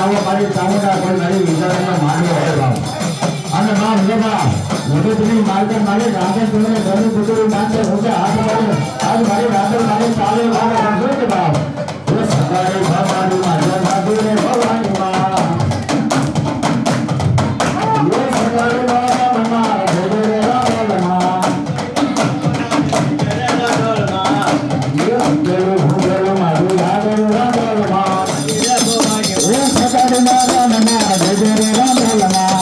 આવો મારી ચામુંડા કોઈ મારી વિચારને માનવો હોય અને માં ભગવાન મદદની માર્ગે મારી રાધે તમને ઘરનું ટુકડું નાખે હોકે હાથ મારી રાધે મારી ચાલે વાળો કરજો કે બાપ એ સવારે ભવાની માં સાધુ ને ભવાની માં એ સવારે ભગવાન ભોલે રામ માં એ અંગેલો ભોલે મારું રાધે રામ માં એ સવારે મારા મના ભોલે રામ માં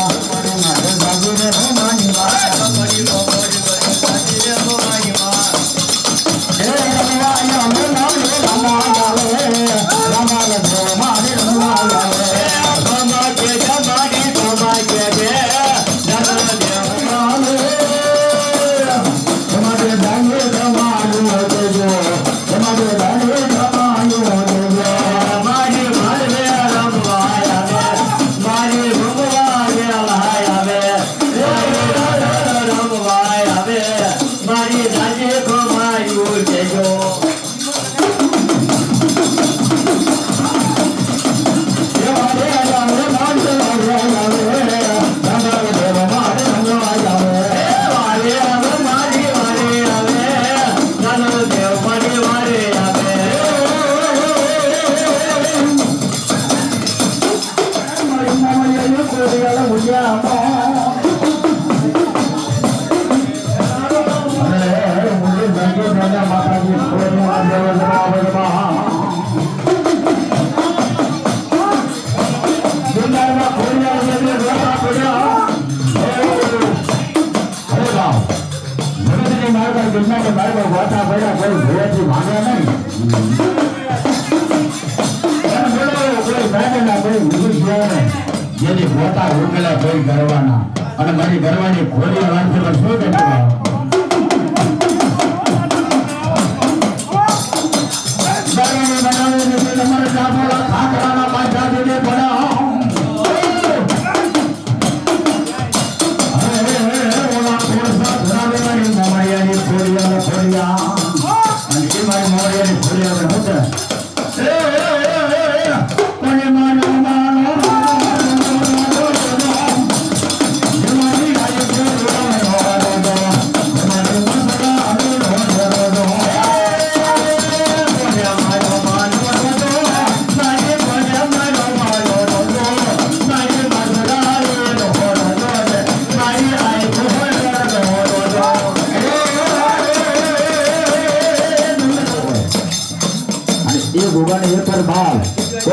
જેની પોતા ઉકેલા કોઈ કરવાના અને મારી કરવાની ખોલી વાંચે શું કરવું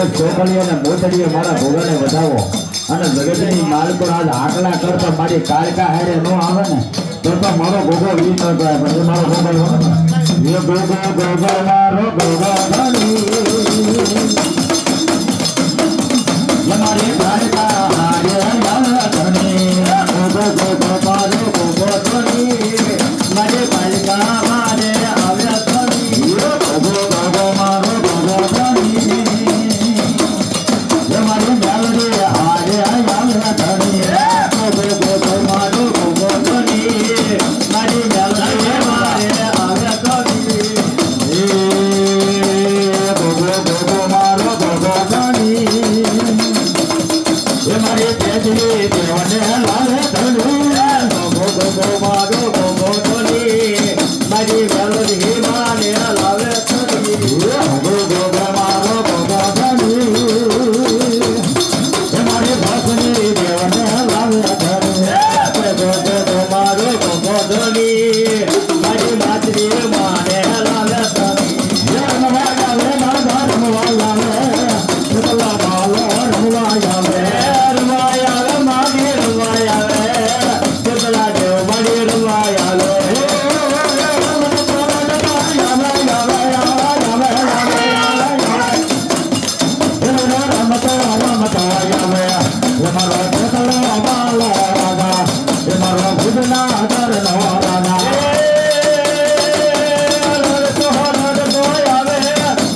છોકરીઓને મોતડીએ મારા ભોગાને વધાવો અને જગતની માલકો આજ આકલા કરતા મારી કાળકા હારે ન આવે ને તો મારો ભોગો વી ન જાય પછી મારો ભોગો એ ભોગો મારો ભોગો મારી કાળકા હારે ભોગો મારો ભોગો મારી કાળકા મારે આવ્યા ભોગો મારો ભોગો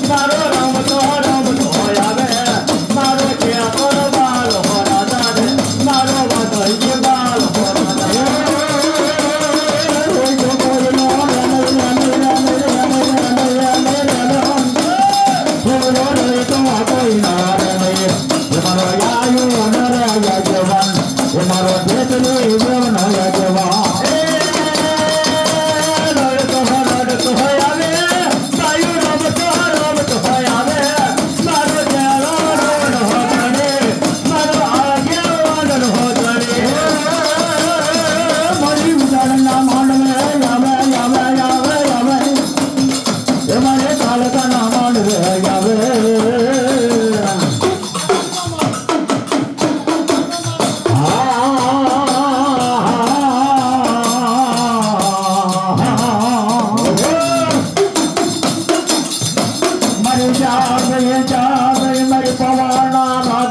મારો રામ તો રામ તો આવે મારો કે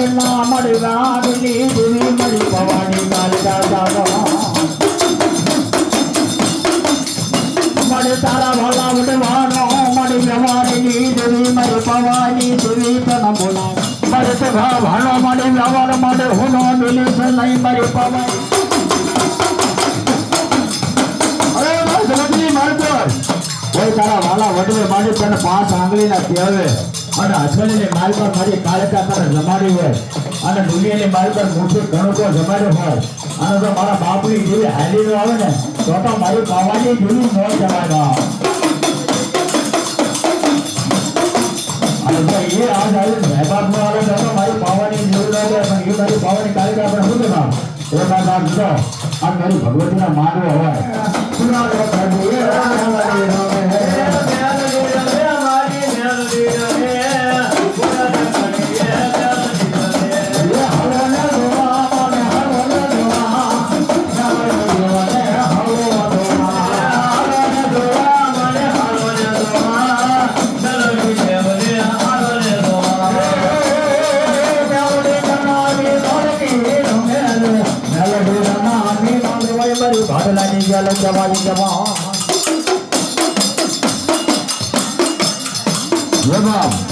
વાગના મળી વાગની દેવી મળી ભવાની કાલકા જાગો મળી તારા વાલા વડવાનો મળી વ્યવહારની દેવી મળી ભવાની દેવી તન બોલા મળી તે ભાનો મળી વ્યવહાર મળી હુનો મિલી છે નહીં મળી ભવાની અરે જગતની માલકોર કોઈ તારા વાલા વડવે માડી તને 5 આંગળીના કહેવે અને હસબન્ડની માલ પર મારી કાળકા તને જમાડી હોય અને દુનિયાની માલ પર મોટું ઘણું તો જમાડ્યો હોય અને જો મારા બાપની જેવી હાલી નો આવે ને તો મારી પાવાની જેવી ન જમાડવા અને જો એ આજ આવે મહેબાન નો આવે તો મારી પાવાની જેવી લાગે પણ એ મારી પાવાની કાળકા આપણે શું દેવા એ નામ જો આ મારી ભગવતીના માનવો હોય સુના રે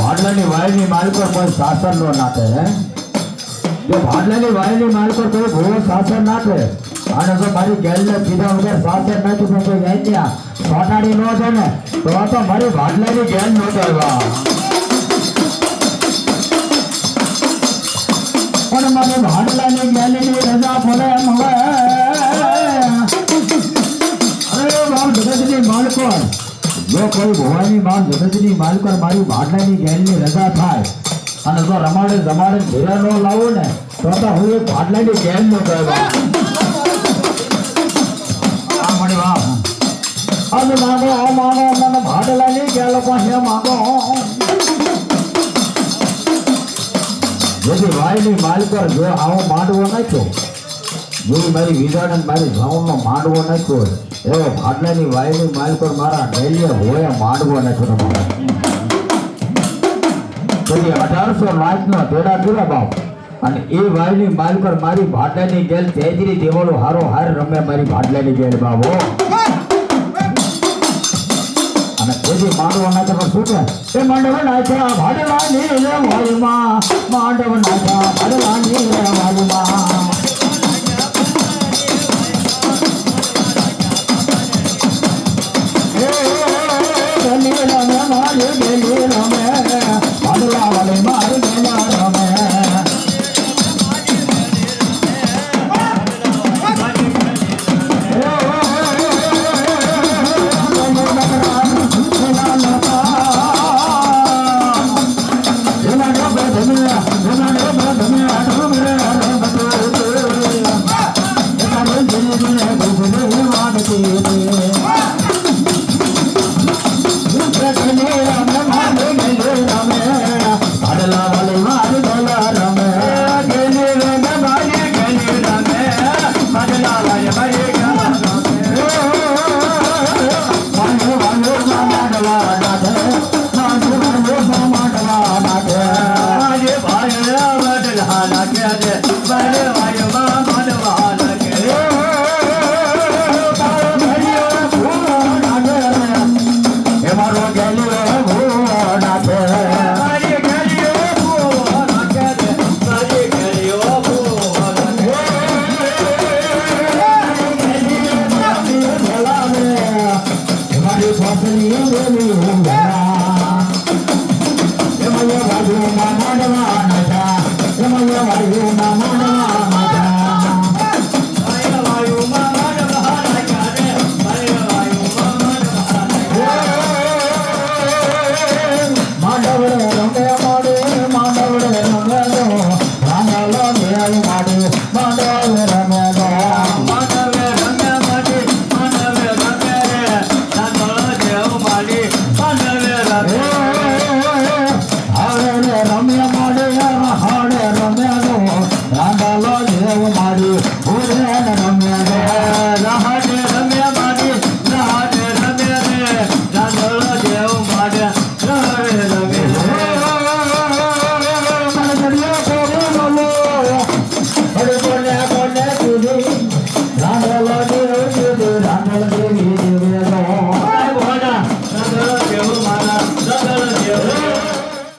ભાડલાની વાયની માલ પર કોઈ શાસન નો નાખે હે જો ભાડલાની વાયની માલ પર કોઈ ભૂવો શાસન નાખે અને જો મારી ગેલને કીધા વગર શાસન નાખ્યું તો કોઈ જાય ત્યાં ચોટાડી ન છે ને તો મારી ભાડલાની ગેલ ન કરવા પણ મારી ભાડલાની ગેલની રજા પડે એમ હવે જગતની માલકોર જો કોઈ ભવાની માન જગતની માલકોર મારી ભાડલાની ગેલની રજા થાય અને જો રમાડે જમાડે ઘેરા નો લાવો ને તો હું એક ભાડલાની ગેલ નો કહેવા આ મને વાહ અને માગો મને ભાડલાની ગેલ પાસે માગો જેથી વાયની માલકોર જો આવો માંડવો નાખ્યો જેવી મારી વિધાન અને મારી ભાવનો માંડવો નાખ્યો એવો ભાડલાની વાયની માલ પર મારા ડેલીએ હોય માંડવો નાખ્યો તમારે તો 1800 નો તેડા કર્યા બાપ અને એ વાયની માલ પર મારી ભાડલાની ગેલ તેજરી દેવોલો હારો હાર રમે મારી ભાડલાની ગેલ બાબો અને તેજી માંડવો નાખે પણ શું કે એ માંડવ નાખ્યા ભાડલાની વાયમાં માંડવ નાખ્યા ભાડલાની વાયમાં Yeah.